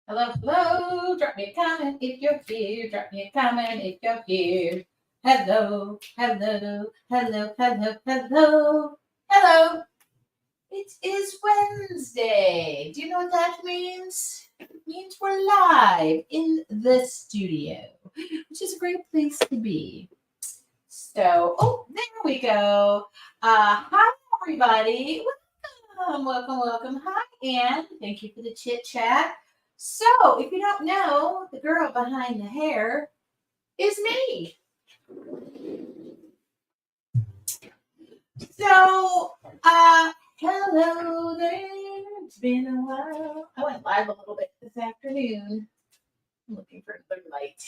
Hello, hello. Drop me a comment if you're here. Drop me a comment if you're here. Hello, hello, hello, hello, hello, hello. It is Wednesday. Do you know what that means? It means we're live in the studio, which is a great place to be. So, oh, there we go. Hi, everybody. Welcome. Hi, Anne. Thank you for the chit chat. So, if you don't know, the girl behind the hair is me. So, hello there. It's been a while. I went live a little bit this afternoon. I'm looking for another light.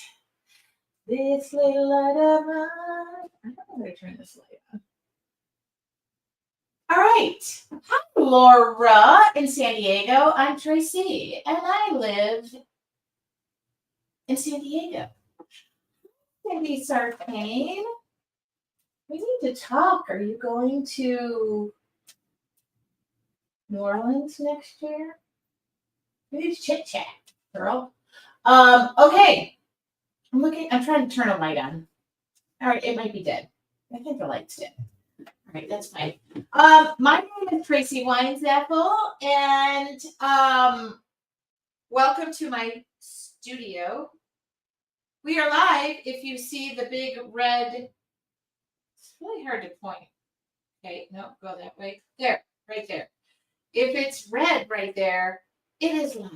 This little light of mine. I don't know how to turn this light on. All right. Hi, Laura in San Diego. I'm Tracy, and I live in San Diego. Cindy Sarkane, we need to talk. Are you going to New Orleans next year? We need to chit chat, girl. Okay. I'm trying to turn a light on. All right, it might be dead. I think the light's dead. All right, that's fine. My name is Tracy Weinzapfel, and welcome to my studio. We are live. If you see the big red, it's really hard to point. Okay, no, go that way. There, right there. If it's red right there, it is live.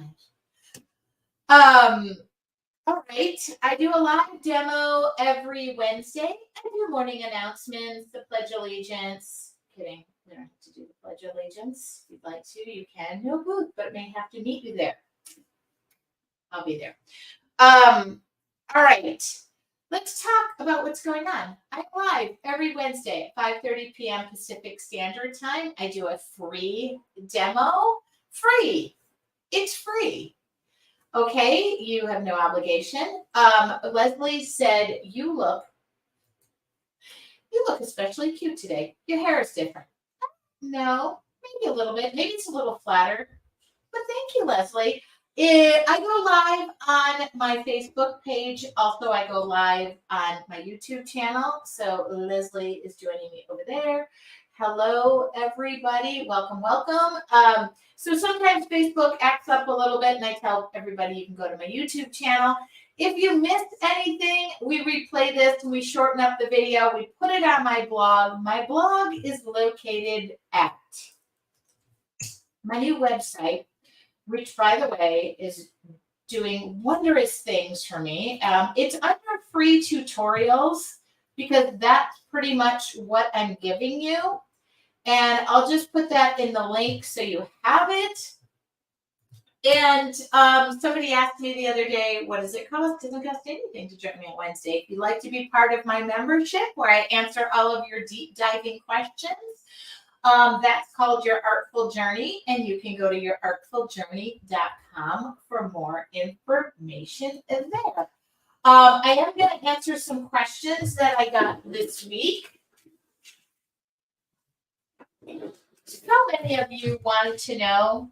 All right. I do a live demo every Wednesday. I do morning announcements, the Pledge of Allegiance. Kidding. We don't have to do the Pledge of Allegiance. If you'd like to, you can. No booth, but may have to meet you there. I'll be there. All right. Let's talk about what's going on. I'm live every Wednesday at 5:30 p.m. Pacific Standard Time. I do a free demo. Free. It's free. Okay, you have no obligation. Leslie said, you look especially cute today. Your hair is different. No, maybe a little bit. Maybe it's a little flatter. But thank you, Leslie. I go live on my Facebook page. Also, I go live on my YouTube channel. So Leslie is joining me over there. Hello, everybody. Welcome. So sometimes Facebook acts up a little bit, and I tell everybody you can go to my YouTube channel. If you missed anything, we replay this, we shorten up the video, we put it on my blog. My blog is located at my new website, which, by the way, is doing wondrous things for me. It's under free tutorials because that's pretty much what I'm giving you. And I'll just put that in the link so you have it. And somebody asked me the other day, what does it cost? It doesn't cost anything to join me on Wednesday. If you'd like to be part of my membership where I answer all of your deep diving questions, that's called Your Artful Journey, and you can go to yourartfuljourney.com for more information there. I am going to answer some questions that I got this week. How many of you wanted to know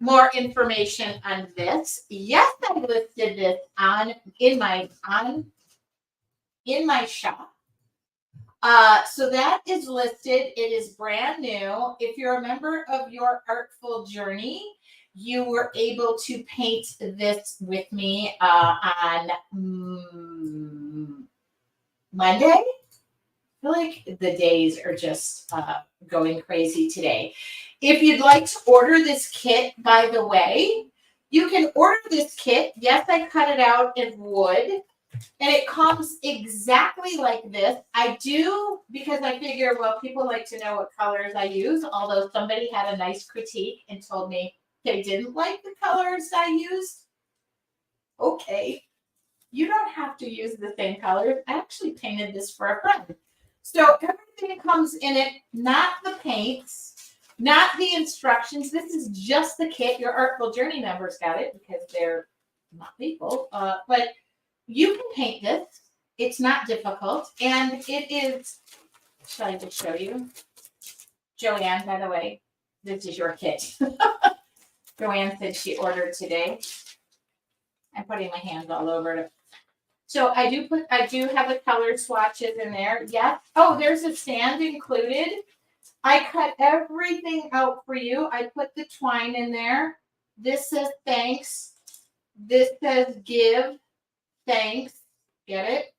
more information on this? Yes, I listed this in my shop. So that is listed. It is brand new. If you're a member of Your Artful Journey, you were able to paint this with me on Monday. I feel like the days are just going crazy today. If you'd like to order this kit, by the way, you can order this kit. Yes, I cut it out in wood, and it comes exactly like this. I do, because I figure, well, people like to know what colors I use, although somebody had a nice critique and told me they didn't like the colors I used. Okay, you don't have to use the same colors. I actually painted this for a friend. So everything comes in it, not the paints, not the instructions. This is just the kit. Your Artful Journey members got it because they're not people. But you can paint this. It's not difficult. And it is, shall I just show you? Joanne, by the way, this is your kit. Joanne said she ordered today. I'm putting my hands all over it. So I do have the color swatches in there. Yes. Oh, there's a stand included. I cut everything out for you. I put the twine in there. This says thanks. This says give thanks. Get it?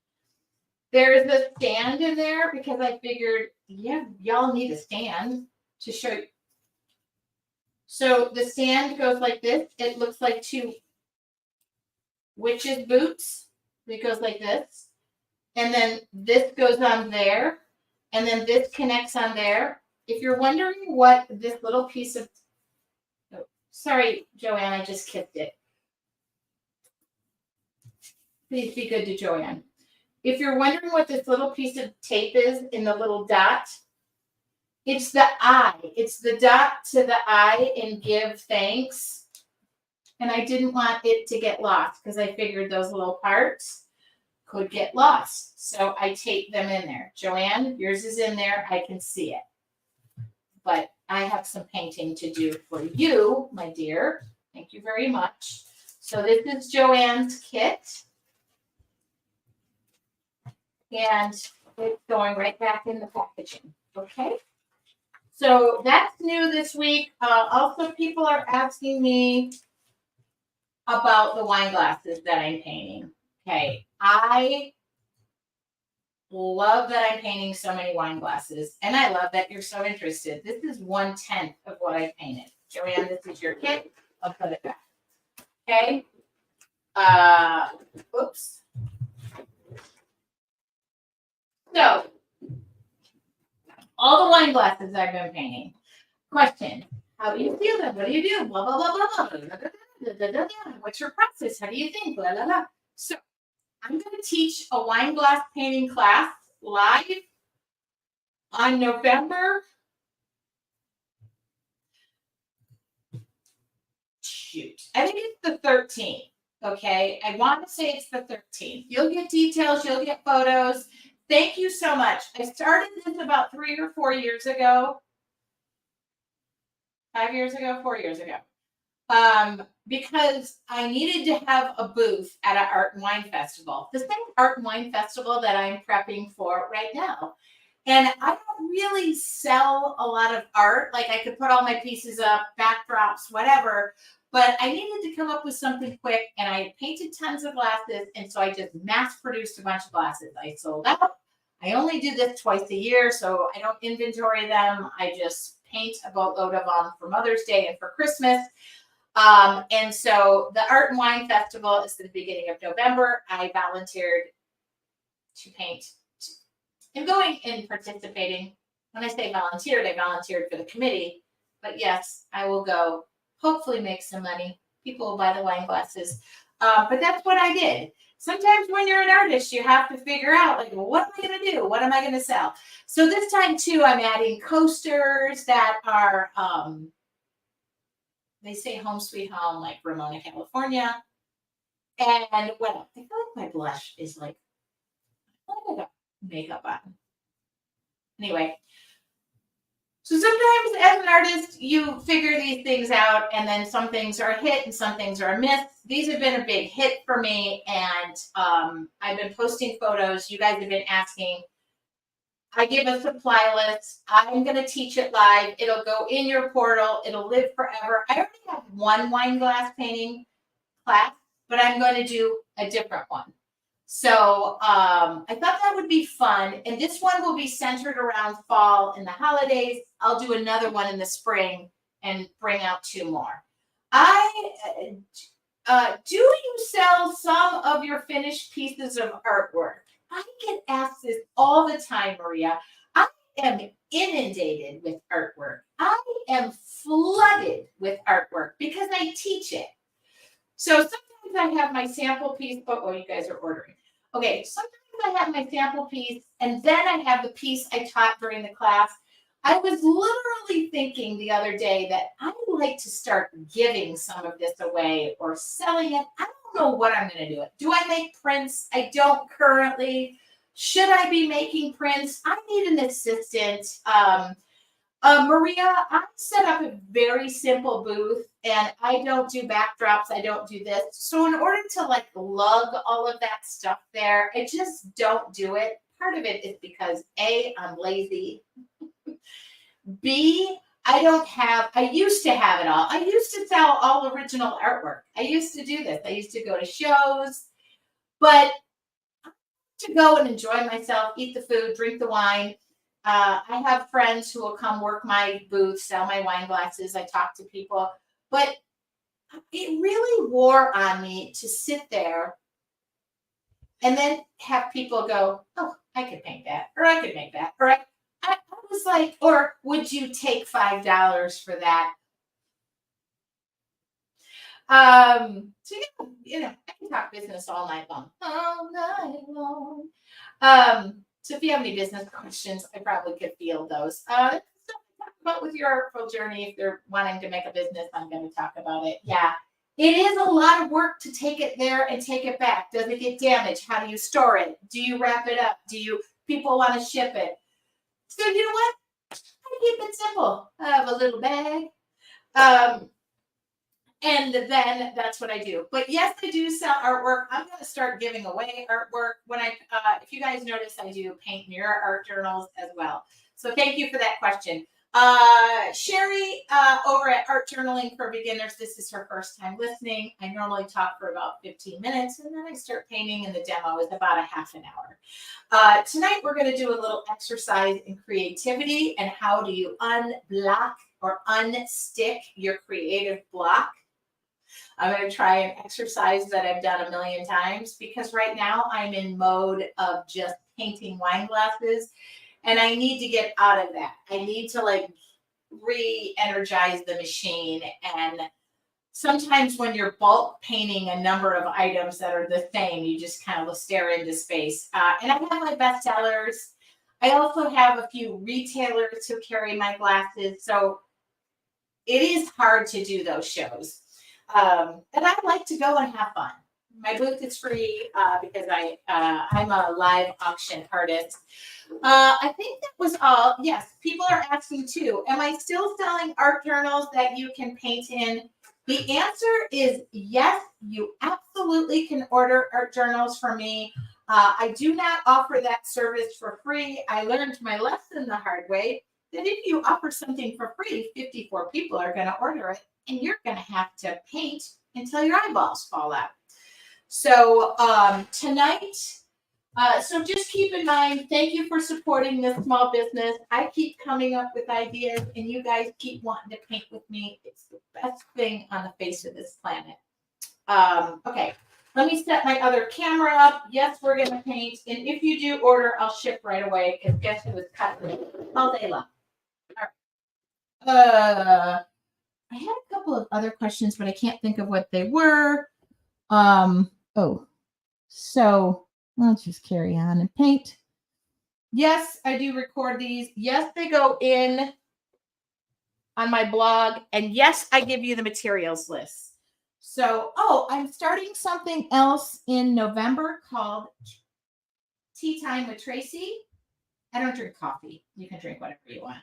There's a stand in there because I figured, yeah, y'all need a stand to show you. So the stand goes like this. It looks like two witches' boots. It goes like this. And then this goes on there. And then this connects on there. If you're wondering what this little piece of, oh, sorry, Joanne, I just kicked it. Please be good to Joanne. If you're wondering what this little piece of tape is in the little dot, it's the eye. It's the dot to the eye in give thanks. And I didn't want it to get lost because I figured those little parts could get lost. So I taped them in there. Joanne, yours is in there. I can see it. But I have some painting to do for you, my dear. Thank you very much. So this is Joanne's kit. And it's going right back in the packaging. Okay. So that's new this week. Also, people are asking me about the wine glasses that I'm painting. Okay. I love that I'm painting so many wine glasses. And I love that you're so interested. This is 1/10 of what I painted. Joanne, this is your kit. I'll put it back. Okay. Oops. So, all the wine glasses I've been painting. Question: how do you feel them? What do you do? Blah blah blah blah blah. What's your process? How do you think? Blah blah blah. So, I'm going to teach a wine glass painting class live on November. Shoot, I think it's the 13th. Okay, I want to say it's the 13th. You'll get details. You'll get photos. Thank you so much. I started this about 3 or 4 years ago. 5 years ago, 4 years ago. Because I needed to have a booth at an art and wine festival. The same art and wine festival that I'm prepping for right now. And I don't really sell a lot of art. Like I could put all my pieces up, backdrops, whatever. But I needed to come up with something quick, and I painted tons of glasses, and so I just mass-produced a bunch of glasses. I sold out. I only do this twice a year, so I don't inventory them. I just paint a boatload of them for Mother's Day and for Christmas. And so the Art and Wine Festival is the beginning of November. I volunteered to paint. I'm going and participating. When I say volunteered, I volunteered for the committee. But yes, I will go. Hopefully make some money. People will buy the wine glasses. But that's what I did. Sometimes when you're an artist, you have to figure out, like, well, what am I going to do? What am I going to sell? So this time, too, I'm adding coasters that are, they say home sweet home, like Ramona, California. And what else? I feel like my blush is like, I feel like I got makeup on. Anyway. So sometimes as an artist, you figure these things out, and then some things are a hit and some things are a miss. These have been a big hit for me, and I've been posting photos. You guys have been asking. I give a supply list. I'm going to teach it live. It'll go in your portal. It'll live forever. I already have one wine glass painting class, but I'm going to do a different one. So I thought that would be fun. And this one will be centered around fall and the holidays. I'll do another one in the spring and bring out 2 more. Do you sell some of your finished pieces of artwork? I get asked this all the time, Maria. I am inundated with artwork. I am flooded with artwork because I teach it. So sometimes I have my sample piece. Oh, you guys are ordering. Okay, sometimes I have my sample piece, and then I have the piece I taught during the class. I was literally thinking the other day that I would like to start giving some of this away or selling it. I don't know what I'm going to do. Do I make prints? I don't currently. Should I be making prints? I need an assistant. Maria, I set up a very simple booth and I don't do backdrops. I don't do this. So in order to like lug all of that stuff there, I just don't do it. Part of it is because A, I'm lazy. B, I used to have it all. I used to sell all original artwork. I used to do this. I used to go to shows, but to go and enjoy myself, eat the food, drink the wine. I have friends who will come work my booth, sell my wine glasses. I talk to people, but it really wore on me to sit there and then have people go, "Oh, I could paint that, or I could make that," or I was like, "Or would you take $5 for that?" So I can talk business all night long. All night long. So if you have any business questions, I probably could field those. Stuff to talk about with your artful journey. If they're wanting to make a business, I'm going to talk about it. Yeah. It is a lot of work to take it there and take it back. Does it get damaged? How do you store it? Do you wrap it up? People want to ship it? So you know what? I keep it simple. I have a little bag. And then that's what I do. But yes, I do sell artwork. I'm going to start giving away artwork when if you guys notice, I do paint mirror art journals as well. So thank you for that question. Sherry, over at Art Journaling for Beginners, this is her first time listening. I normally talk for about 15 minutes and then I start painting, and the demo is about a half an hour. Tonight, we're going to do a little exercise in creativity and how do you unblock or unstick your creative block. I'm going to try an exercise that I've done a million times because right now I'm in mode of just painting wine glasses and I need to get out of that. I need to like re-energize the machine. And sometimes when you're bulk painting a number of items that are the same, you just kind of stare into space. And I have my bestsellers. I also have a few retailers who carry my glasses. So it is hard to do those shows. And I like to go and have fun. My booth is free because I'm a live auction artist. I think that was all. Yes, people are asking too, am I still selling art journals that you can paint in? The answer is yes, you absolutely can order art journals from me. I do not offer that service for free. I learned my lesson the hard way that if you offer something for free, 54 people are going to order it. And you're going to have to paint until your eyeballs fall out. So tonight, so just keep in mind, thank you for supporting this small business. I keep coming up with ideas and you guys keep wanting to paint with me. It's the best thing on the face of this planet. Okay, let me set my other camera up. Yes, we're going to paint. And if you do order, I'll ship right away because guess who was cutting all day long. All right. I had a couple of other questions, but I can't think of what they were. So let's just carry on and paint. Yes, I do record these. Yes, they go in on my blog. And yes, I give you the materials list. So, I'm starting something else in November called Tea Time with Tracy. I don't drink coffee. You can drink whatever you want.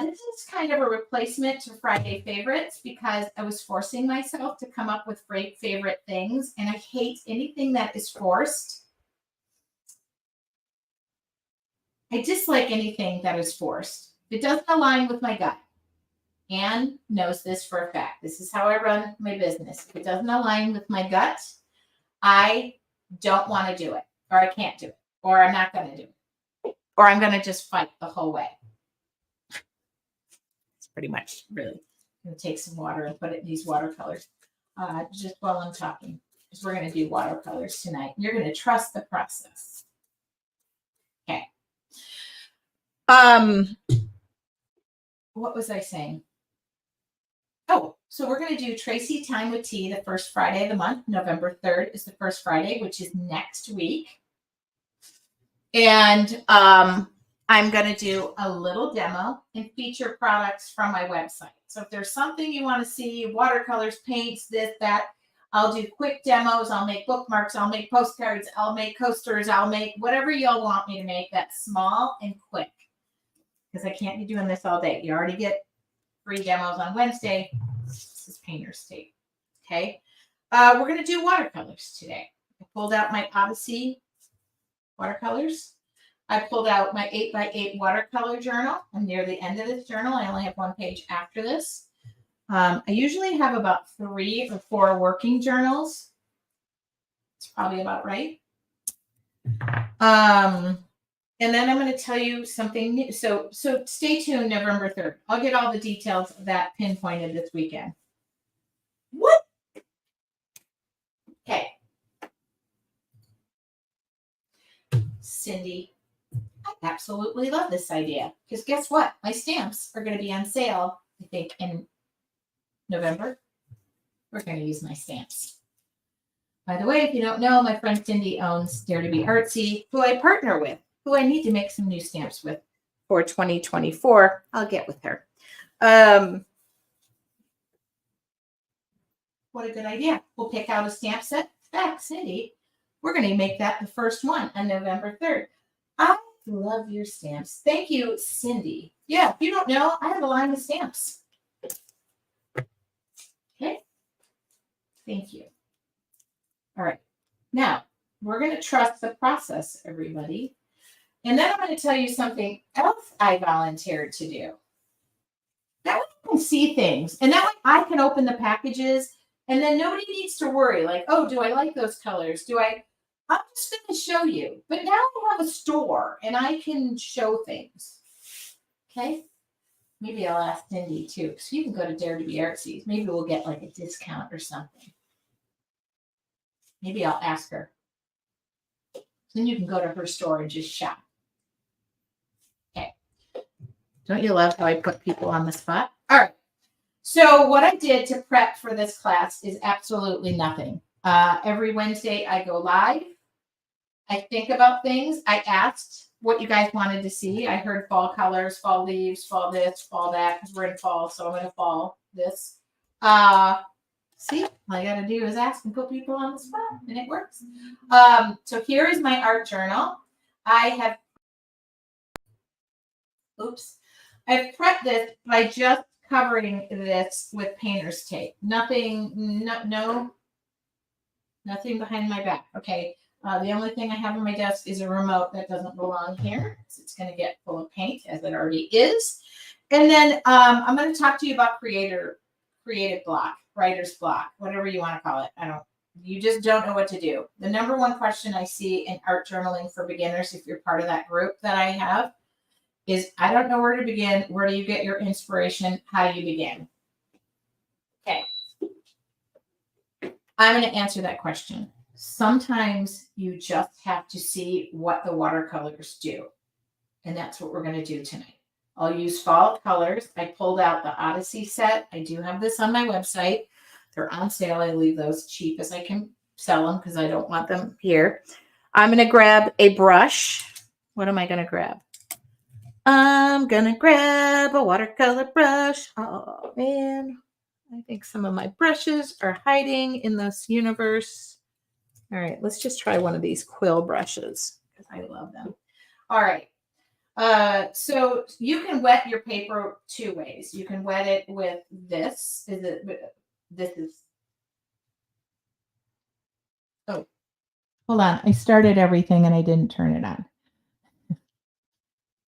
This is kind of a replacement to Friday Favorites because I was forcing myself to come up with favorite things, and I hate anything that is forced. I dislike anything that is forced. If it doesn't align with my gut. Anne knows this for a fact. This is how I run my business. If it doesn't align with my gut, I don't want to do it, or I can't do it, or I'm not going to do it, or I'm going to just fight the whole way. Pretty much, really. I'm going to take some water and put it in these watercolors just while I'm talking, because we're going to do watercolors tonight. You're going to trust the process. Okay. What was I saying? So we're going to do Tracy Time with Tea the first Friday of the month. November 3rd is the first Friday, which is next week. And I'm going to do a little demo and feature products from my website. So if there's something you want to see, watercolors, paints, this, that, I'll do quick demos. I'll make bookmarks. I'll make postcards. I'll make coasters. I'll make whatever y'all want me to make that's small and quick. because I can't be doing this all day. You already get free demos on Wednesday. This is Painter's Tape. Okay. We're going to do watercolors today. I pulled out my Odyssey watercolors. I pulled out my 8x8 watercolor journal. I'm near the end of this journal. I only have one page after this. I usually have about 3 or 4 working journals. It's probably about right. And then I'm going to tell you something new. So stay tuned November 3rd. I'll get all the details of that pinpointed this weekend. What? Okay. Cindy, I absolutely love this idea. Because guess what? My stamps are going to be on sale, I think, in November. We're going to use my stamps. By the way, if you don't know, my friend Cindy owns Dare to Be Artsy, who I partner with, who I need to make some new stamps with for 2024. I'll get with her. What a good idea. We'll pick out a stamp set. Back, Cindy. We're going to make that the first one on November 3rd. I love your stamps. Thank you, Cindy. Yeah, if you don't know, I have a line of stamps. Okay. Thank you. All right. Now, we're going to trust the process, everybody. And then I'm going to tell you something else I volunteered to do. That way I can see things. And that way I can open the packages. And then nobody needs to worry. Like, oh, do I like those colors? I'm just going to show you. But now I have a store. And I can show things. Okay? Maybe I'll ask Cindy, too. So you can go to Dare to Be Artsy. Maybe we'll get like a discount or something. Maybe I'll ask her. Then you can go to her store and just shop. Okay. Don't you love how I put people on the spot? All right. So what I did to prep for this class is absolutely nothing. Every Wednesday I go live. I think about things. I asked what you guys wanted to see. I heard fall colors, fall leaves, fall this, fall that, because we're in fall, so I'm going to fall this. See, all I got to do is ask and put people on the spot, and it works. So here is my art journal. I've prepped this by just covering this with painter's tape. Nothing behind my back. Okay. The only thing I have on my desk is a remote that doesn't belong here. So it's going to get full of paint, as it already is. And then I'm going to talk to you about creative block, writer's block, whatever you want to call it. You just don't know what to do. The number one question I see in art journaling for beginners, if you're part of that group that I have, is I don't know where to begin. Where do you get your inspiration? How do you begin? Okay. I'm going to answer that question. Sometimes you just have to see what the watercolors do. And that's what we're going to do tonight. I'll use fall colors. I pulled out the Odyssey set. I do have this on my website. They're on sale. I leave those cheap as I can sell them because I don't want them here. I'm going to grab a brush. What am I going to grab? I'm going to grab a watercolor brush. Oh, man. I think some of my brushes are hiding in this universe. All right, let's just try one of these quill brushes because I love them. All right. So you can wet your paper 2 ways. You can wet it with this. Oh, hold on. I started everything and I didn't turn it on.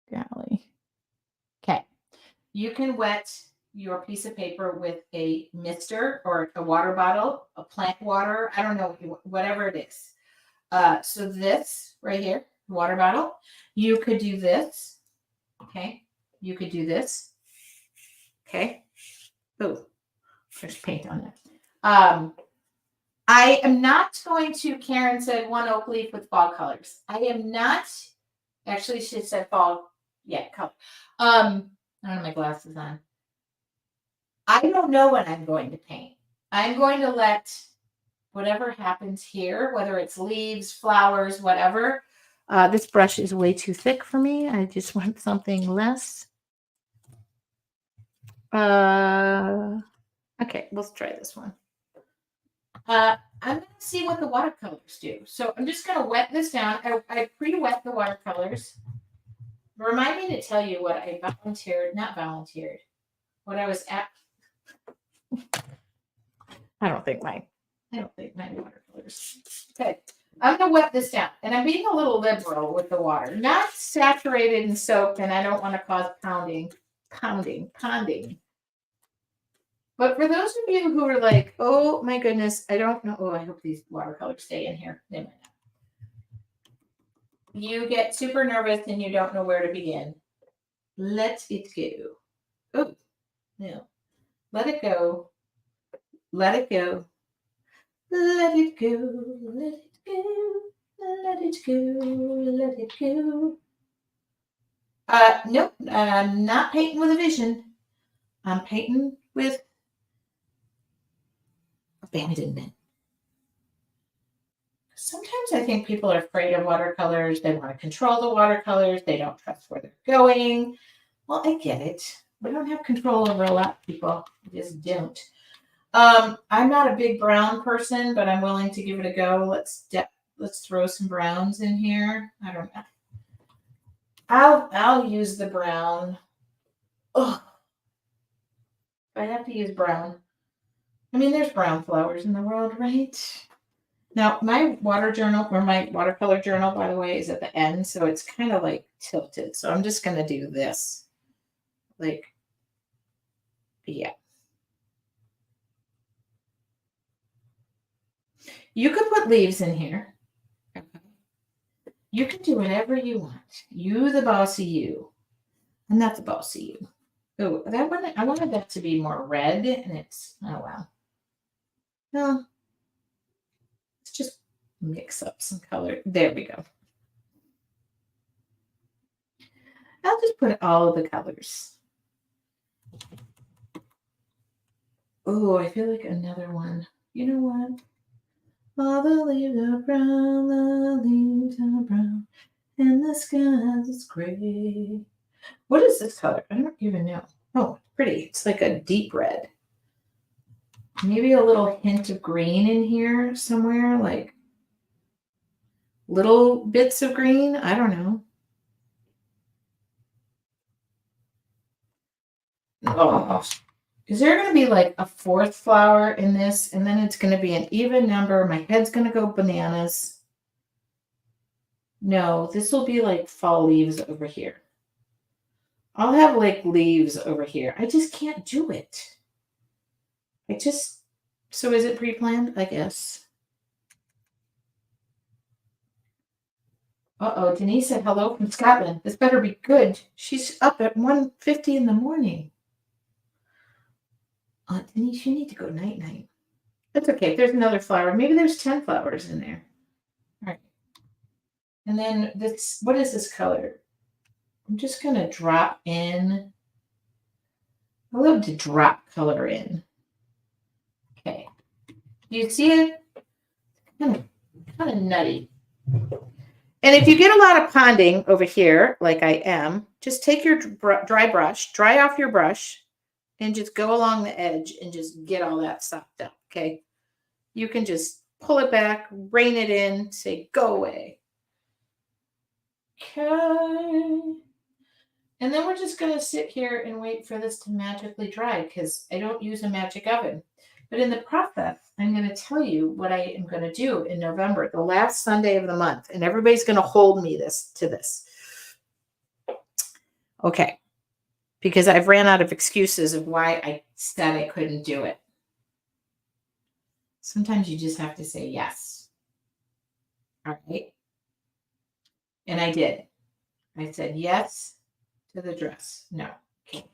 Golly. Okay. You can wet your piece of paper with a mister or a water bottle, a plant water. I don't know, whatever it is. So this right here, water bottle, you could do this. Okay. You could do this. Okay. Oh, there's paint on it. I am not going to, Karen said, one oak leaf with fall colors. I am not, actually she said fall, yeah, color. I don't have my glasses on. I don't know what I'm going to paint. I'm going to let whatever happens here, whether it's leaves, flowers, whatever. This brush is way too thick for me. I just want something less. Okay, let's try this one. I'm going to see what the watercolors do. So I'm just going to wet this down. I pre-wet the watercolors. Remind me to tell you what I not volunteered, what I was at. I don't think my watercolors. Okay, I'm gonna wet this down, and I'm being a little liberal with the water, not saturated and soaked, and I don't want to cause pounding. But for those of you who are like, oh my goodness, I don't know. Oh, I hope these watercolors stay in here. They might not. You get super nervous and you don't know where to begin. Let it go. Oh, no. Let it go. Let it go. Let it go. Let it go. Let it go. Let it go. Nope. I'm not painting with a vision. I'm painting with abandonment. Sometimes I think people are afraid of watercolors. They want to control the watercolors. They don't trust where they're going. Well, I get it. We don't have control over a lot of people. We just don't. I'm not a big brown person, but I'm willing to give it a go. Let's throw some browns in here. I don't know. I'll use the brown. Oh, I have to use brown. I mean, there's brown flowers in the world, right? Now, my water journal, or my watercolor journal, by the way, is at the end, so it's kind of like tilted. So I'm just going to do this. Like, yeah. You could put leaves in here. You can do whatever you want. You, the bossy you. I'm not the bossy you. Oh, that one, I wanted that to be more red, and it's, oh, wow. Well, let's just mix up some color. There we go. I'll just put all of the colors. Oh, I feel like another one. You know what? All the leaves are brown, the leaves are brown, and the sky is gray. What is this color? I don't even know. Oh, pretty. It's like a deep red. Maybe a little hint of green in here somewhere, like little bits of green. I don't know. Oh, is there going to be like a fourth flower in this? And then it's going to be an even number. My head's going to go bananas. No, this will be like fall leaves over here. I'll have like leaves over here. I just can't do it. So is it pre-planned? I guess. Uh-oh, Denise said hello from Scotland. This better be good. She's up at 1:50 in the morning. Denise, you need to go night-night. That's okay. There's another flower. Maybe there's 10 flowers in there. All right. And then this, what is this color? I'm just going to drop in. I love to drop color in. Okay. Do you see it? Kind of nutty. And if you get a lot of ponding over here, like I am, just take your dry brush, dry off your brush, and just go along the edge and just get all that sopped up, okay? You can just pull it back, rein it in, say, go away. Okay. And then we're just going to sit here and wait for this to magically dry because I don't use a magic oven. But in the process, I'm going to tell you what I am going to do in November, the last Sunday of the month. And everybody's going to hold me to this. Okay. Because I've ran out of excuses of why I said I couldn't do it. Sometimes you just have to say yes. All right. And I did. I said yes to the dress. No. Okay.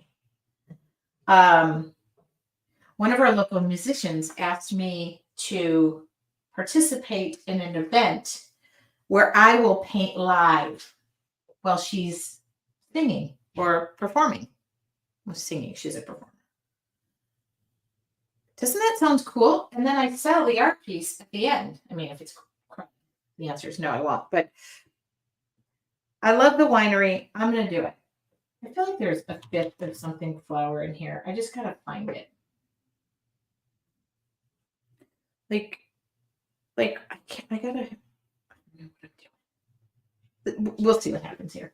One of our local musicians asked me to participate in an event where I will paint live while she's singing or performing. Well, singing, she's a performer. Doesn't that sound cool? And then I sell the art piece at the end. I mean, if it's the answer is no, I won't. But I love the winery. I'm going to do it. I feel like there's a bit of something flower in here. I just got to find it. Like I gotta, I don't know what I'm doing. We'll see what happens here.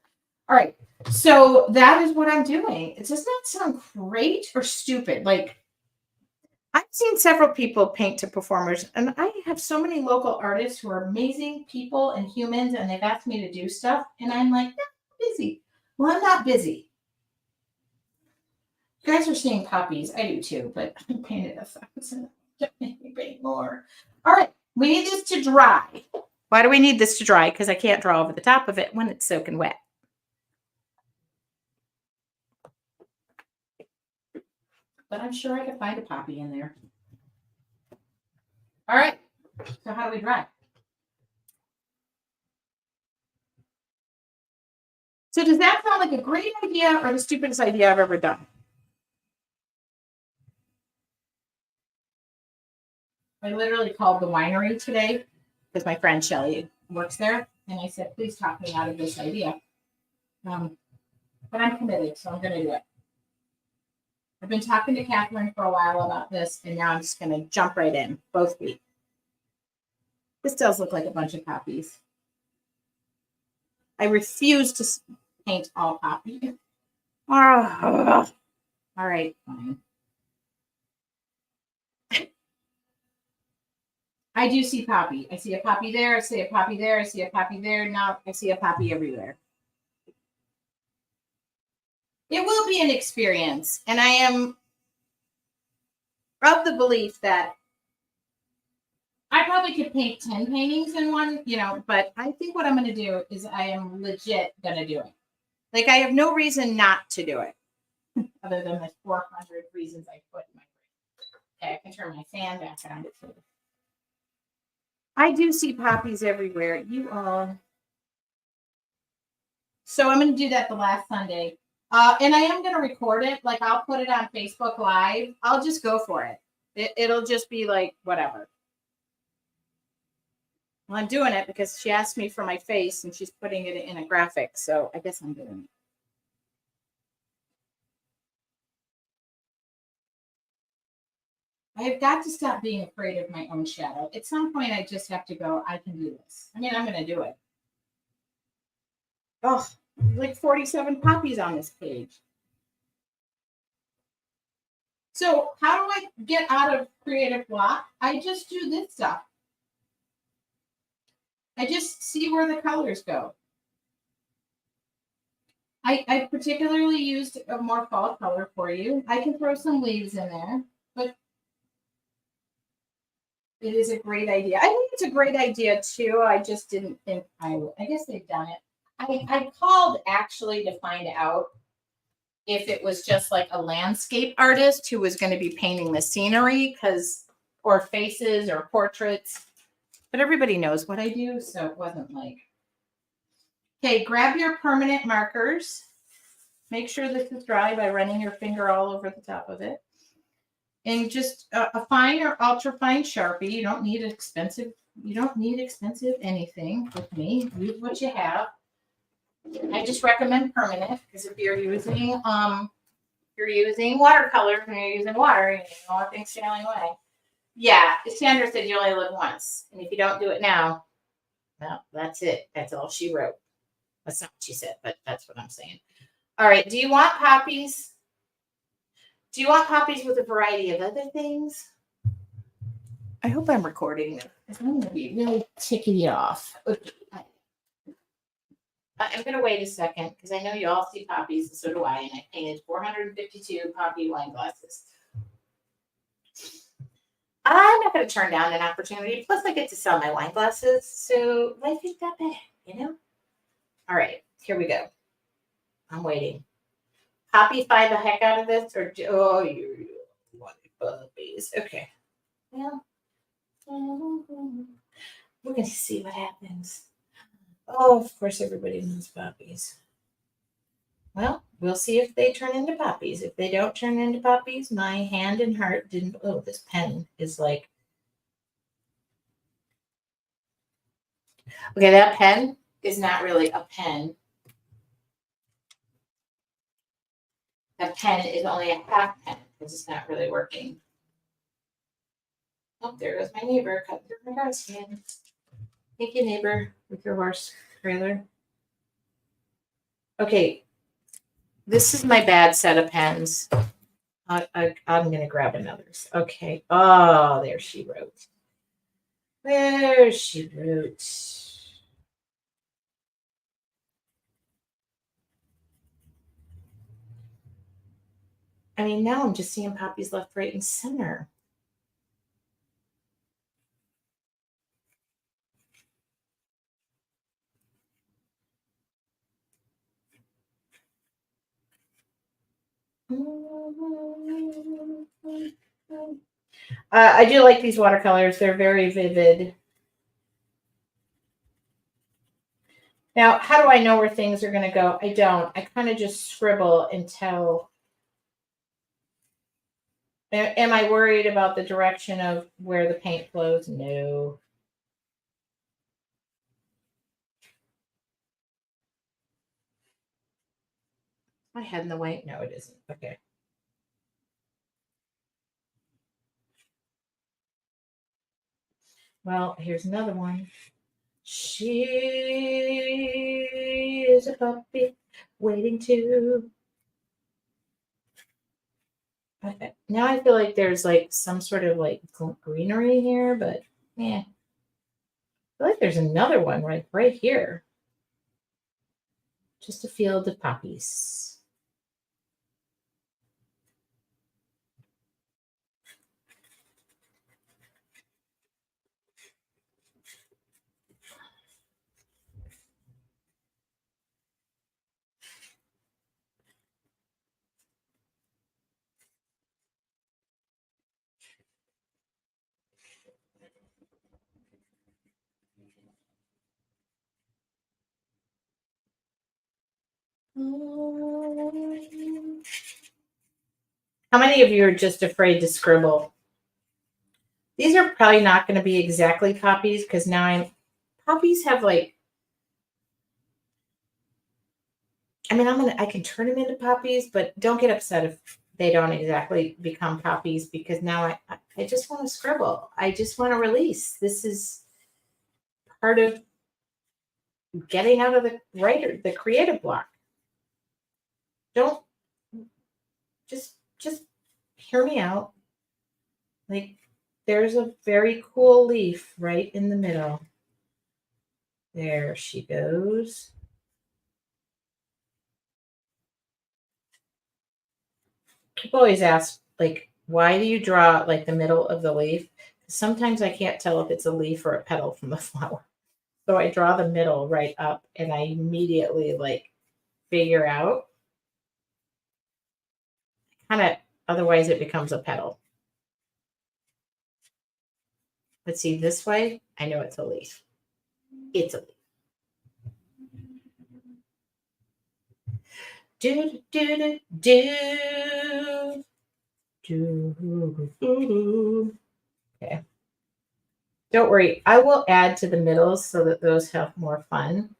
All right. So that is what I'm doing. It does not sound great or stupid. Like, I've seen several people paint to performers, and I have so many local artists who are amazing people and humans, and they've asked me to do stuff, and I'm like, "No, I'm busy." Well, I'm not busy. You guys are seeing puppies. I do too, but I painted a thousand. Don't make me paint more. All right, we need this to dry. Why do we need this to dry? Because I can't draw over the top of it when it's soaking wet. But I'm sure I could find a poppy in there. All right, so how do we dry? So does that sound like a great idea or the stupidest idea I've ever done? I literally called the winery today because my friend Shelly works there, and I said, please talk me out of this idea. But I'm committed, so I'm going to do it. I've been talking to Catherine for a while about this, and now I'm just going to jump right in, both feet. This does look like a bunch of poppies. I refuse to paint all poppy. All right, fine. I do see poppy. I see a poppy there. I see a poppy there. I see a poppy there. Now I see a poppy everywhere. It will be an experience. And I am of the belief that I probably could paint 10 paintings in one, but I think what I'm going to do is I am legit going to do it. Like, I have no reason not to do it other than the 400 reasons I put in my brain. Okay, I can turn my fan back on. I do see poppies everywhere. You all. So I'm going to do that the last Sunday. And I am going to record it. Like, I'll put it on Facebook Live. I'll just go for it. It'll just be like, whatever. Well, I'm doing it because she asked me for my face and she's putting it in a graphic. So I guess I'm doing it. I have got to stop being afraid of my own shadow. At some point, I just have to go, I can do this. I mean, I'm going to do it. Oh, like 47 poppies on this page. So how do I get out of creative block? I just do this stuff. I just see where the colors go. I particularly used a more fall color for you. I can throw some leaves in there, but it is a great idea. I think it's a great idea too. I just didn't think I guess they've done it. I called actually to find out if it was just like a landscape artist who was going to be painting the scenery or faces or portraits. But everybody knows what I do, so it wasn't like. Okay, grab your permanent markers. Make sure this is dry by running your finger all over the top of it. And just a fine or ultra fine Sharpie. You don't need expensive anything with me. Use what you have. I just recommend permanent because if you're using watercolor and you're using water, you don't want things sailing away. Yeah, Sandra said you only live once, and if you don't do it now, well, that's it. That's all she wrote. That's not what she said, but that's what I'm saying. All right. Do you want poppies? Do you want poppies with a variety of other things? I hope I'm recording them. I'm going to be really tickety off. Okay. I'm going to wait a second because I know you all see poppies, and so do I. And I painted 452 poppy wine glasses. I'm not going to turn down an opportunity. Plus, I get to sell my wine glasses, so life ain't that bad, All right, here we go. I'm waiting. Poppify the heck out of this, or you want puppies? Okay. Well, we're going to see what happens. Oh, of course, everybody knows poppies. Well, we'll see if they turn into poppies. If they don't turn into poppies, my hand and heart didn't. Oh, this pen is like. Okay, that pen is not really a pen. That pen is only a half pen because it's not really working. Oh, there goes my neighbor cutting through my horse again. Thank you, neighbor, with your horse trailer. Okay, this is my bad set of pens. I'm going to grab another. Okay. Oh, there she wrote. There she wrote. I mean, now I'm just seeing poppies left, right, and center. I do like these watercolors. They're very vivid. Now, how do I know where things are going to go? I don't. I kind of just scribble until. Am I worried about the direction of where the paint flows? No. My head in the way? No, it isn't. Okay. Well, here's another one. She is a puppy waiting to. Okay. Now I feel like there's like some sort of like greenery here, but yeah. I feel like there's another one right here. Just a field of poppies. How many of you are just afraid to scribble? These are probably not going to be exactly poppies because poppies have like, I mean, I can turn them into poppies, but don't get upset if they don't exactly become poppies because now I just want to scribble. I just want to release. This is part of getting out of the creative block. Don't just hear me out. Like there's a very cool leaf right in the middle. There she goes. People always ask, like, why do you draw like the middle of the leaf? Sometimes I can't tell if it's a leaf or a petal from the flower. So I draw the middle right up and I immediately like figure out kind of otherwise it becomes a petal. But see this way, I know it's a leaf. It's a leaf. Do do do do do. Okay. Don't worry, I will add to the middles so that those have more fun.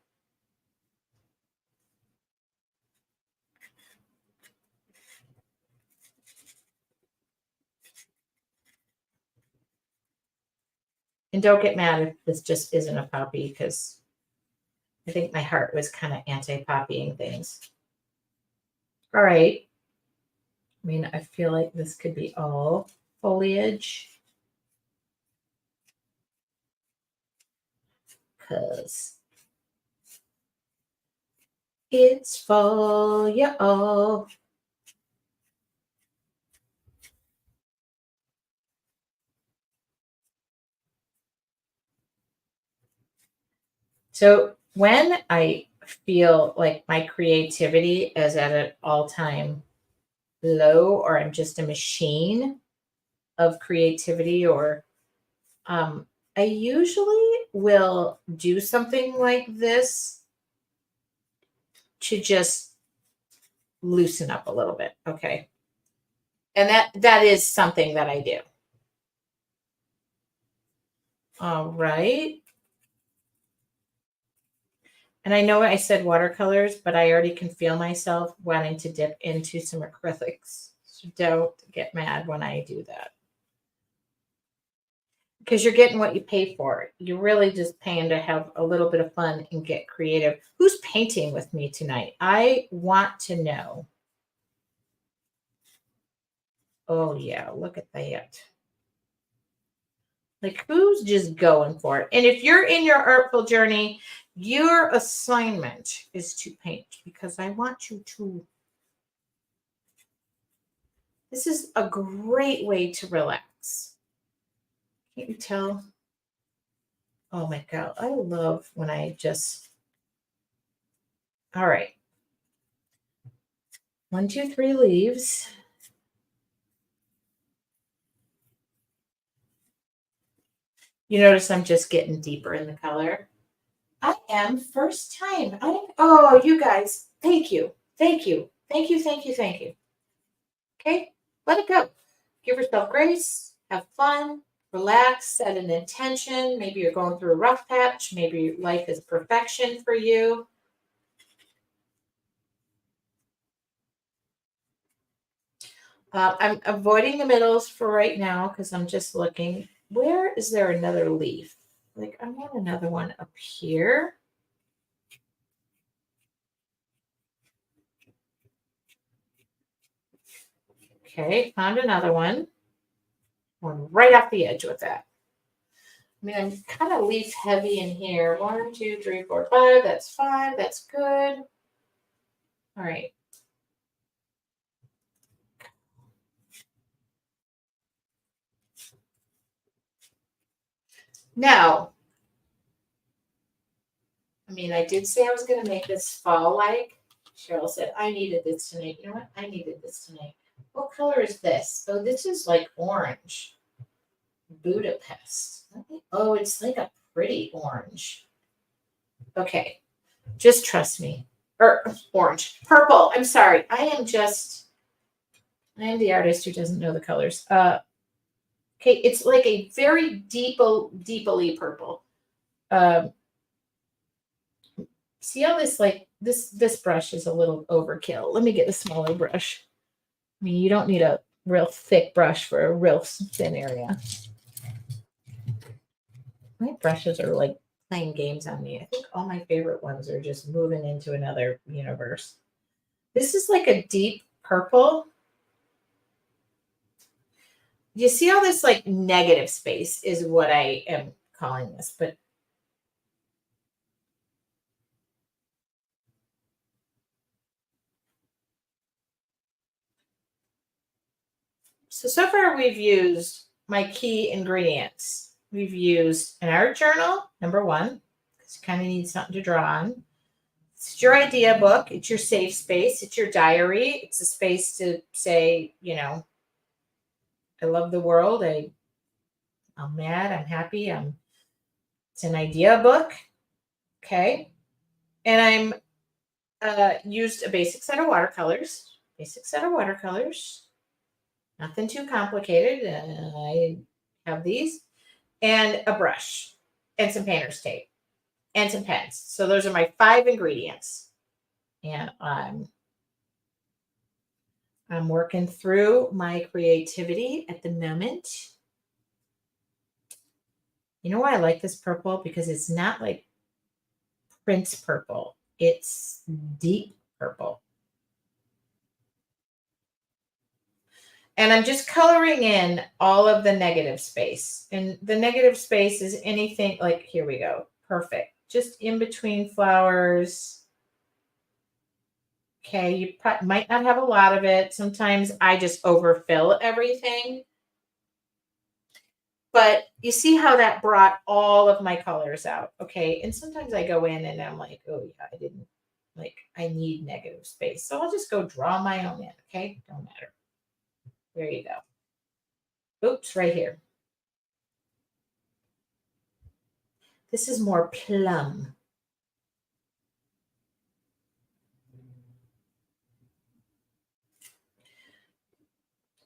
And don't get mad if this just isn't a poppy because I think my heart was kind of anti-poppying things. All right. I mean, I feel like this could be all foliage because it's fall, y'all. So when I feel like my creativity is at an all-time low or I'm just a machine of creativity or I usually will do something like this to just loosen up a little bit. Okay. And that is something that I do. All right. And I know I said watercolors, but I already can feel myself wanting to dip into some acrylics. So don't get mad when I do that. because you're getting what you pay for. You're really just paying to have a little bit of fun and get creative. Who's painting with me tonight? I want to know. Oh, yeah, look at that. Like, who's just going for it? And if you're in your artful journey, your assignment is to paint because I want you to. This is a great way to relax. Can't you tell? Oh my God. I love when I just. All right. 1, 2, 3 leaves. You notice I'm just getting deeper in the color. I am first time. Oh, you guys, thank you. Thank you. Thank you. Thank you. Thank you. Okay, let it go. Give yourself grace. Have fun. Relax. Set an intention. Maybe you're going through a rough patch. Maybe life is perfection for you. I'm avoiding the middles for right now because I'm just looking. Where is there another leaf? Like, I want another one up here. Okay, found another one. One right off the edge with that. I mean, I'm kind of leaf heavy in here. 1, 2, 3, 4, 5. That's 5. That's good. All right. Now, I mean, I did say I was going to make this fall-like. Cheryl said, I needed this tonight. You know what? I needed this tonight. What color is this? Oh, this is like orange. Budapest. Oh, it's like a pretty orange. Okay. Just trust me. Or orange. Purple. I'm sorry. I am the artist who doesn't know the colors. Okay, it's like a very deeply purple. See how this this brush is a little overkill. Let me get a smaller brush. I mean, you don't need a real thick brush for a real thin area. My brushes are like playing games on me. I think all my favorite ones are just moving into another universe. This is like a deep purple. You see how this like negative space is what I am calling this, but so far we've used my key ingredients. We've used an art journal, number 1, because you kind of need something to draw on. It's your idea book. It's your safe space. It's your diary. It's a space to say, you know, I love the world. I'm mad. I'm happy. It's an idea book. Okay. And I'm used a basic set of watercolors. Nothing too complicated. I have these and a brush and some painter's tape and some pens. So those are my 5 ingredients. And I'm working through my creativity at the moment. You know why I like this purple? Because it's not like Prince purple. It's deep purple. And I'm just coloring in all of the negative space. And the negative space is anything like, here we go. Perfect. Just in between flowers. Okay, you might not have a lot of it. Sometimes I just overfill everything. But you see how that brought all of my colors out. Okay, and sometimes I go in and I'm like, oh yeah, I didn't, like, I need negative space. So I'll just go draw my own in. Okay, don't matter. There you go. Oops, right here. This is more plum.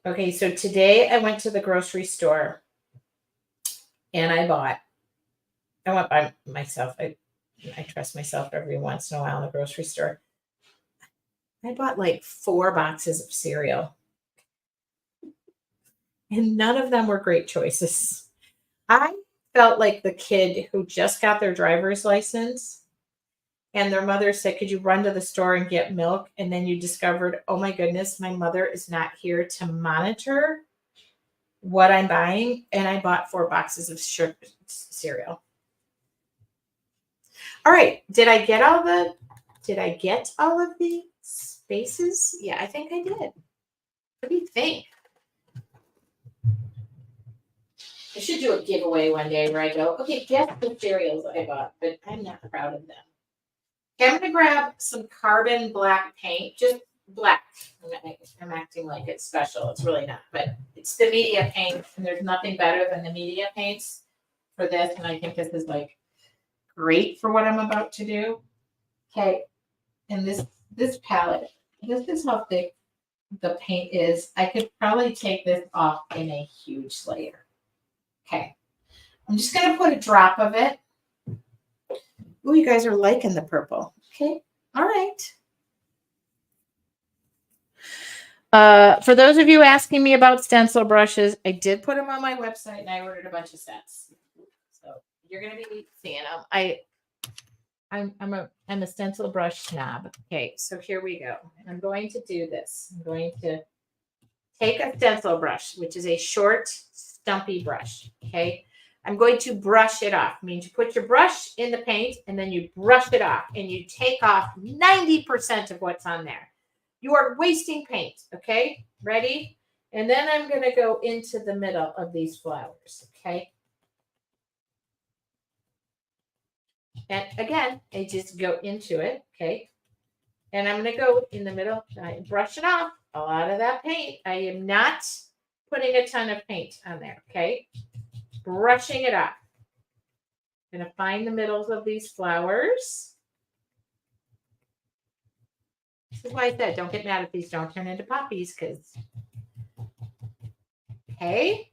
Okay, so today I went to the grocery store and I went by myself. I trust myself every once in a while in the grocery store. I bought like 4 boxes of cereal. And none of them were great choices. I felt like the kid who just got their driver's license and their mother said, "Could you run to the store and get milk?" And then you discovered, "Oh my goodness, my mother is not here to monitor what I'm buying." And I bought 4 boxes of cereal. All right. Did I get all of the spaces? Yeah, I think I did. What do you think? I should do a giveaway one day where I go, okay, guess the cereals I bought, but I'm not proud of them. Okay, I'm going to grab some carbon black paint, just black. I'm acting like it's special. It's really not, but it's the media paint, and there's nothing better than the media paints for this, and I think this is like great for what I'm about to do. Okay, and this palette, this is how thick the paint is. I could probably take this off in a huge layer. Okay, I'm just going to put a drop of it. Oh, you guys are liking the purple. Okay, all right. For those of you asking me about stencil brushes, I did put them on my website and I ordered a bunch of sets. So you're going to be seeing them. I'm a stencil brush snob. Okay, so here we go. I'm going to do this. I'm going to take a stencil brush, which is a short, stumpy brush. Okay, I'm going to brush it off. I mean, you put your brush in the paint and then you brush it off and you take off 90% of what's on there. You are wasting paint. Okay, ready? And then I'm going to go into the middle of these flowers. Okay. And again, I just go into it. Okay. And I'm going to go in the middle. I brush it off a lot of that paint. I am not putting a ton of paint on there. Okay. Brushing it off. I'm going to find the middles of these flowers. This is why I said don't get mad if these don't turn into poppies, because okay.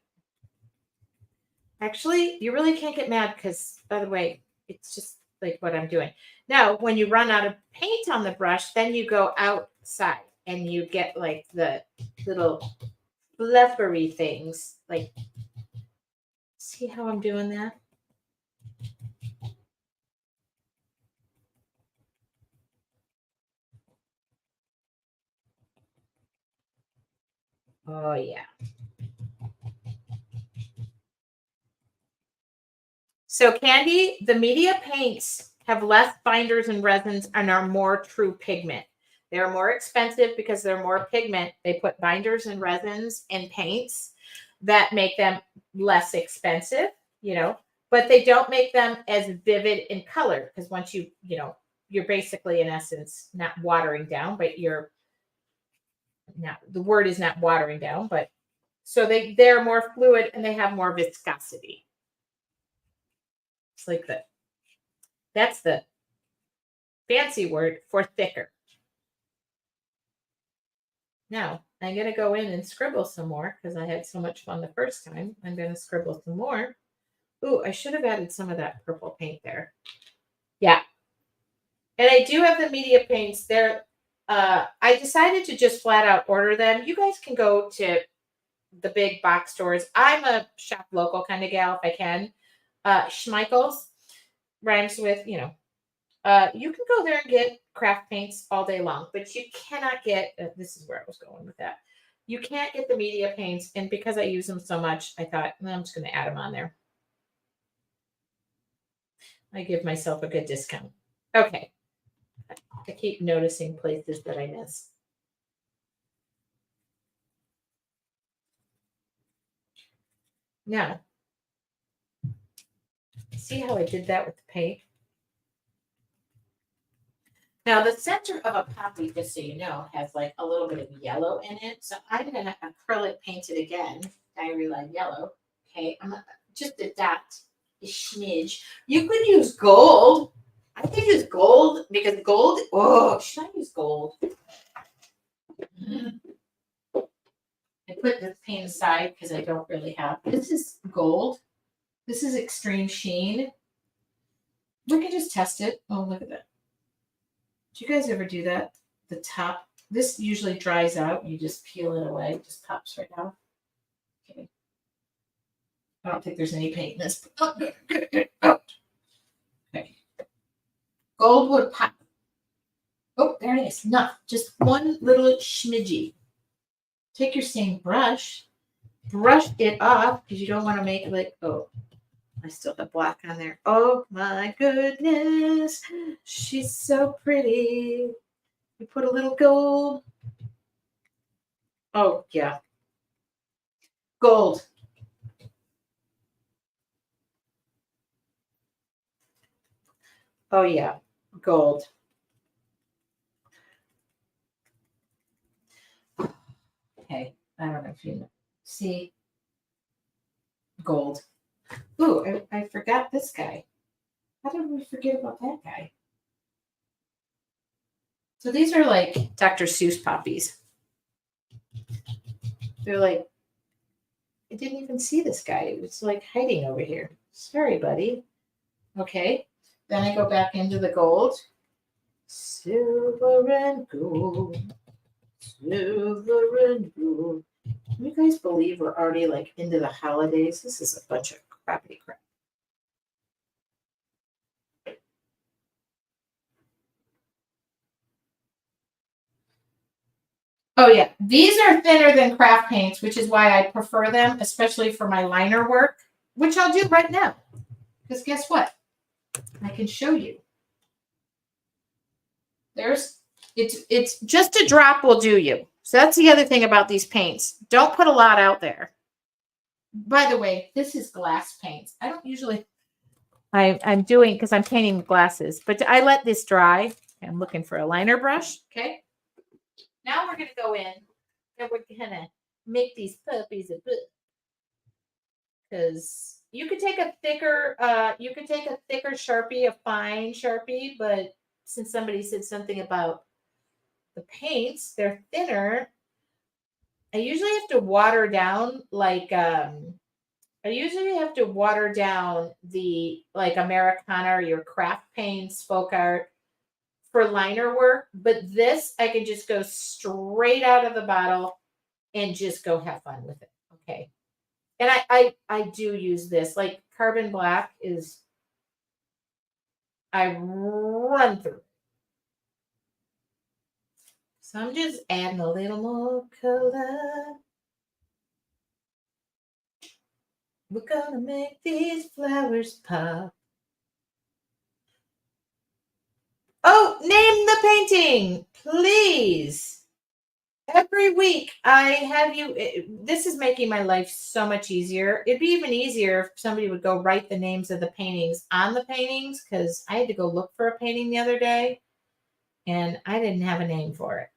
Actually, you really can't get mad because, by the way, it's just like what I'm doing. Now, when you run out of paint on the brush, then you go outside and you get like the little fluffery things. Like, see how I'm doing that? Oh, yeah. So, Candy, the media paints have less binders and resins and are more true pigment. They're more expensive because they're more pigment. They put binders and resins and paints that make them less expensive, but they don't make them as vivid in color because once you're basically in essence not watering down, but you're not, the word is not watering down, but so they're more fluid and they have more viscosity. It's like that's the fancy word for thicker. Now, I'm going to go in and scribble some more because I had so much fun the first time. I'm going to scribble some more. Ooh, I should have added some of that purple paint there. Yeah. And I do have the media paints there. I decided to just flat out order them. You guys can go to the big box stores. I'm a shop local kind of gal if I can. Schmeichel's rhymes with, you can go there and get craft paints all day long, but you cannot get, this is where I was going with that. You can't get the media paints. And because I use them so much, I thought, I'm just going to add them on there. I give myself a good discount. Okay. I keep noticing places that I miss. Now, see how I did that with the paint? Now, the center of a poppy, just so you know, has like a little bit of yellow in it. So I'm going to acrylic paint it again. Diary line yellow. Okay. I'm just a dot, a smidge. You could use gold. I could use gold because gold. Oh, should I use gold? I put this paint aside because I don't really have. This is gold. This is extreme sheen. We can just test it. Oh, look at that. Do you guys ever do that? The top, this usually dries out. You just peel it away. It just pops right out. Okay. I don't think there's any paint in this. Oh, good. Oh. Okay. Goldwood pop. Oh, there it is. Enough. Just one little schmidgy. Take your same brush, brush it off because you don't want to make it like, oh, I still have black on there. Oh my goodness. She's so pretty. You put a little gold. Oh, yeah. Gold. Oh, yeah. Gold. Okay. I don't know if you know. See? Gold. Ooh, I forgot this guy. How did we forget about that guy? So these are like Dr. Seuss poppies. They're like, I didn't even see this guy. It was like hiding over here. Sorry, buddy. Okay. Then I go back into the gold. Silver and gold. Silver and gold. Can you guys believe we're already like into the holidays? This is a bunch of crappy crap. Oh yeah, these are thinner than craft paints, which is why I prefer them, especially for my liner work, which I'll do right now. Because guess what? I can show you. It's just a drop will do you. So that's the other thing about these paints. Don't put a lot out there. By the way, this is glass paints. I don't usually, I'm doing, because I'm painting glasses, but I let this dry. I'm looking for a liner brush, okay? Now we're going to go in and we're going to make these puppies a book. Because you could take a thicker Sharpie, a fine Sharpie, but since somebody said something about the paints, they're thinner. I usually have to water down the like Americana or your craft paints, folk art for liner work, but this I can just go straight out of the bottle and just go have fun with it. Okay. And I do use this. Like carbon black is I run through. So I'm just adding a little more color. We're gonna make these flowers pop. Oh, name the painting, please. Every week I have you. This is making my life so much easier. It'd be even easier if somebody would go write the names of the paintings on the paintings, because I had to go look for a painting the other day and I didn't have a name for it.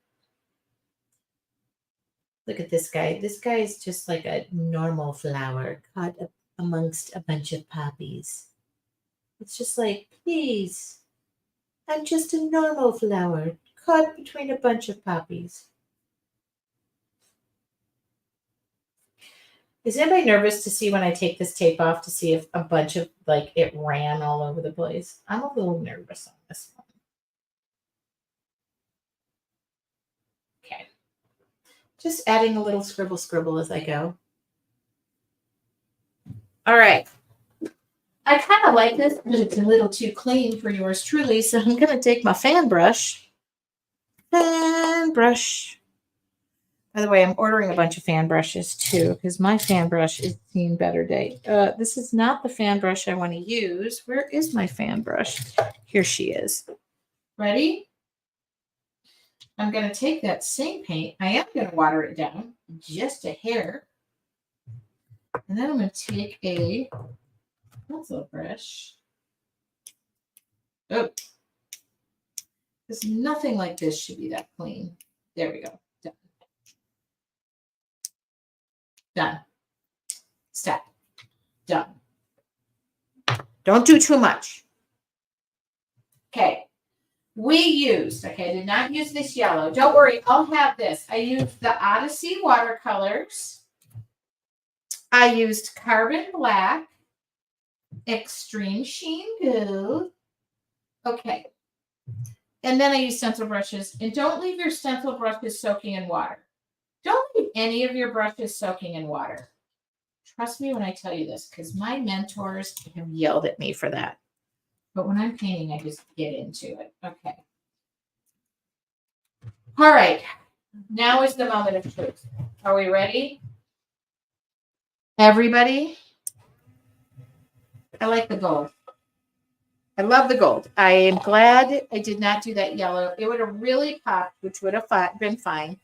Look at this guy. This guy is just like a normal flower caught amongst a bunch of poppies. It's just like, please, I'm just a normal flower caught between a bunch of poppies. Is anybody nervous to see when I take this tape off to see if a bunch of, like, it ran all over the place? I'm a little nervous on this one. Okay. Just adding a little scribble as I go. All right. I kind of like this, but it's a little too clean for yours truly, so I'm going to take my fan brush. Fan brush. By the way, I'm ordering a bunch of fan brushes too, because my fan brush is seen better day. This is not the fan brush I want to use. Where is my fan brush? Here she is. Ready? I'm going to take that same paint. I am going to water it down just a hair. And then I'm going to take a pencil brush. Oh, because nothing like this should be that clean. There we go. Done. Done. Stop. Done. Don't do too much. Okay. I did not use this yellow. Don't worry, I'll have this. I used the Odyssey watercolors. I used carbon black, extreme sheen gold. Okay. And then I used stencil brushes. And don't leave your stencil brushes soaking in water. Don't leave any of your brushes soaking in water. Trust me when I tell you this, because my mentors have yelled at me for that. But when I'm painting, I just get into it. Okay. All right. Now is the moment of truth. Are we ready? Everybody? I like the gold. I love the gold. I am glad I did not do that yellow. It would have really popped, which would have been fine.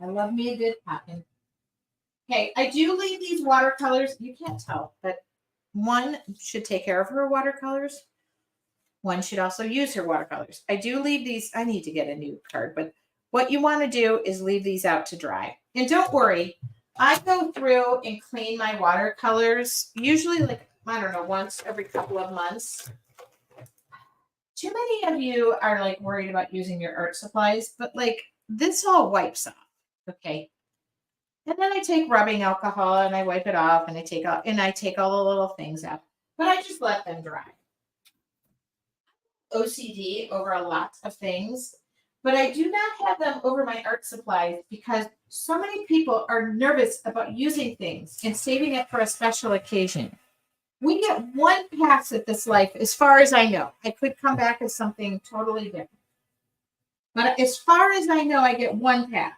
I love me a good popping. Okay, I do leave these watercolors. You can't tell, but one should take care of her watercolors. One should also use her watercolors. I do leave these. I need to get a new card, but what you want to do is leave these out to dry. And don't worry, I go through and clean my watercolors, usually like, I don't know, once every couple of months. Too many of you are like worried about using your art supplies, but like this all wipes off. Okay. And then I take rubbing alcohol and I wipe it off and I take all the little things out. But I just let them dry. OCD over a lot of things, but I do not have them over my art supplies because so many people are nervous about using things and saving it for a special occasion. We get one pass at this life, as far as I know. I could come back as something totally different. But as far as I know, I get one pass.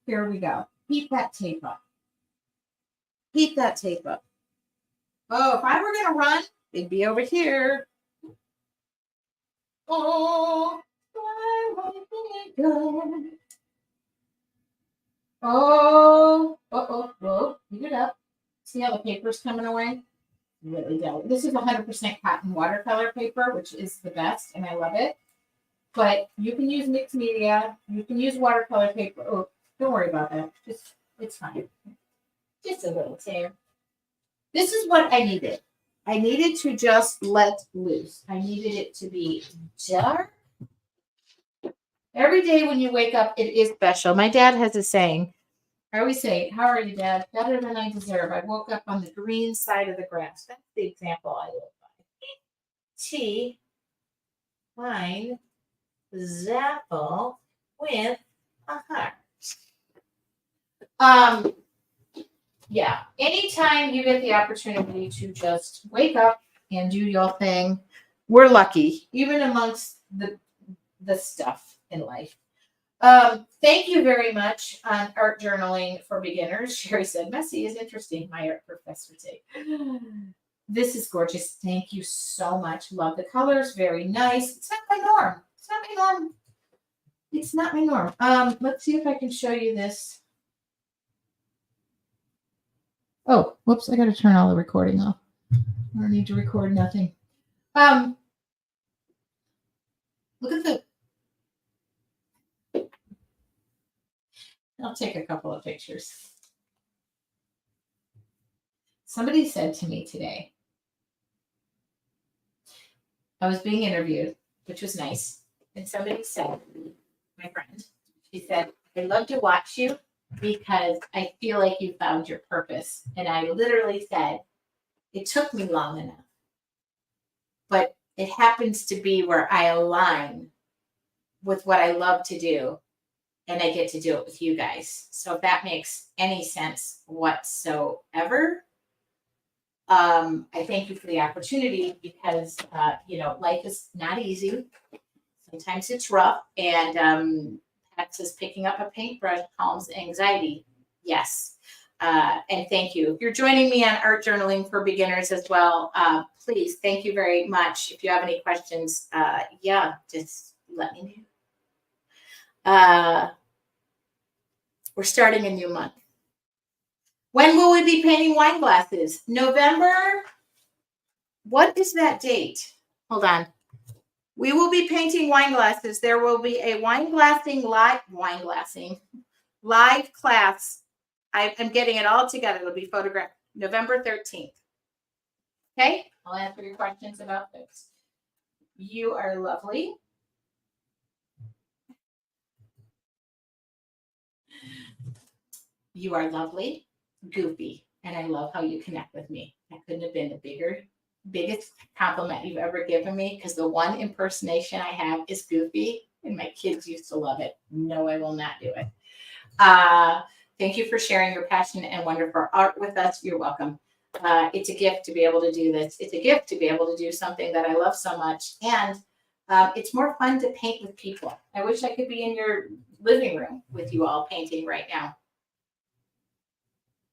Here we go. Heat that tape up. Heat that tape up. Oh, if I were going to run, it'd be over here. Oh, I want to be good. Oh, heat it up. See how the paper's coming away? Really delicate. This is 100% cotton watercolor paper, which is the best, and I love it. But you can use mixed media. You can use watercolor paper. Oh, don't worry about that. It's fine. Just a little tear. This is what I needed. I needed to just let loose. I needed it to be dark. Every day when you wake up, it is special. My dad has a saying. I always say, how are you, Dad? Better than I deserve. I woke up on the green side of the grass. That's the example I live by. Tea, wine, zapple with a heart. Yeah, anytime you get the opportunity to just wake up and do your thing, we're lucky, even amongst the stuff in life. Thank you very much on art journaling for beginners. Sherry said, messy is interesting, my art professor take. This is gorgeous. Thank you so much. Love the colors. Very nice. It's not my norm. It's not my norm. Let's see if I can show you this. Oh, whoops. I got to turn all the recording off. I don't need to record nothing. Look at the... I'll take a couple of pictures. Somebody said to me today, I was being interviewed, which was nice. And somebody said, my friend, she said, I love to watch you because I feel like you found your purpose. And I literally said, it took me long enough, but it happens to be where I align with what I love to do. And I get to do it with you guys. So if that makes any sense whatsoever, I thank you for the opportunity because, life is not easy. Sometimes it's rough. And Pat says picking up a paintbrush calms anxiety. Yes. And thank you. If you're joining me on art journaling for beginners as well, please, thank you very much. If you have any questions, just let me know. We're starting a new month. When will we be painting wine glasses? November. What is that date? Hold on. We will be painting wine glasses. There will be a live class. I'm getting it all together. It'll be photographed November 13th. Okay? I'll answer your questions about this. You are lovely. You are lovely, goofy, and I love how you connect with me. That couldn't have been the biggest compliment you've ever given me because the one impersonation I have is goofy, and my kids used to love it. No, I will not do it. Thank you for sharing your passion and wonderful art with us. You're welcome. It's a gift to be able to do this. It's a gift to be able to do something that I love so much. And it's more fun to paint with people. I wish I could be in your living room with you all painting right now.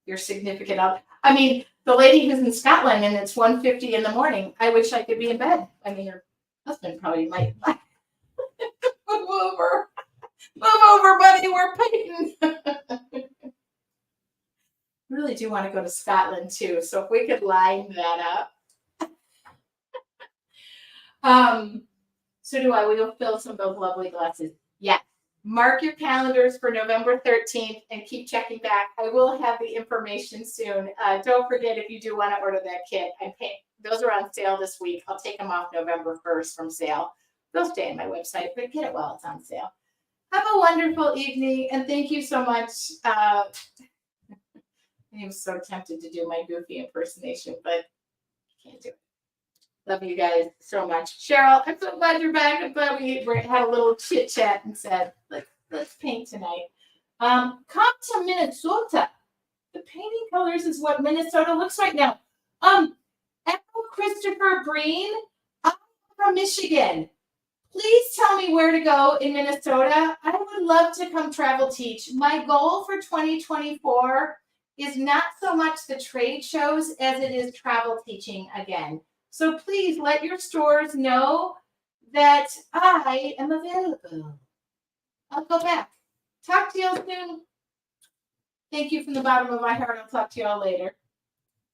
Your significant other. I mean, the lady who's in Scotland and it's 1:50 in the morning. I wish I could be in bed. I mean, your husband probably might move over. Move over, buddy. We're painting. Really do want to go to Scotland too. So if we could line that up. So do I. We will fill some of those lovely glasses. Yes. Mark your calendars for November 13th and keep checking back. I will have the information soon. Don't forget, if you do want to order that kit, those are on sale this week. I'll take them off November 1st from sale. They'll stay on my website, but get it while it's on sale. Have a wonderful evening, and thank you so much. I'm so tempted to do my goofy impersonation, but I can't do it. Love you guys so much. Cheryl, I'm so glad you're back. I'm glad we had a little chit chat and said, let's paint tonight. Come to Minnesota. The painting colors is what Minnesota looks like now. Echo Christopher Breen, I'm from Michigan. Please tell me where to go in Minnesota. I would love to come travel teach. My goal for 2024 is not so much the trade shows as it is travel teaching again. So please let your stores know that I am available. I'll go back. Talk to you all soon. Thank you from the bottom of my heart. I'll talk to you all later.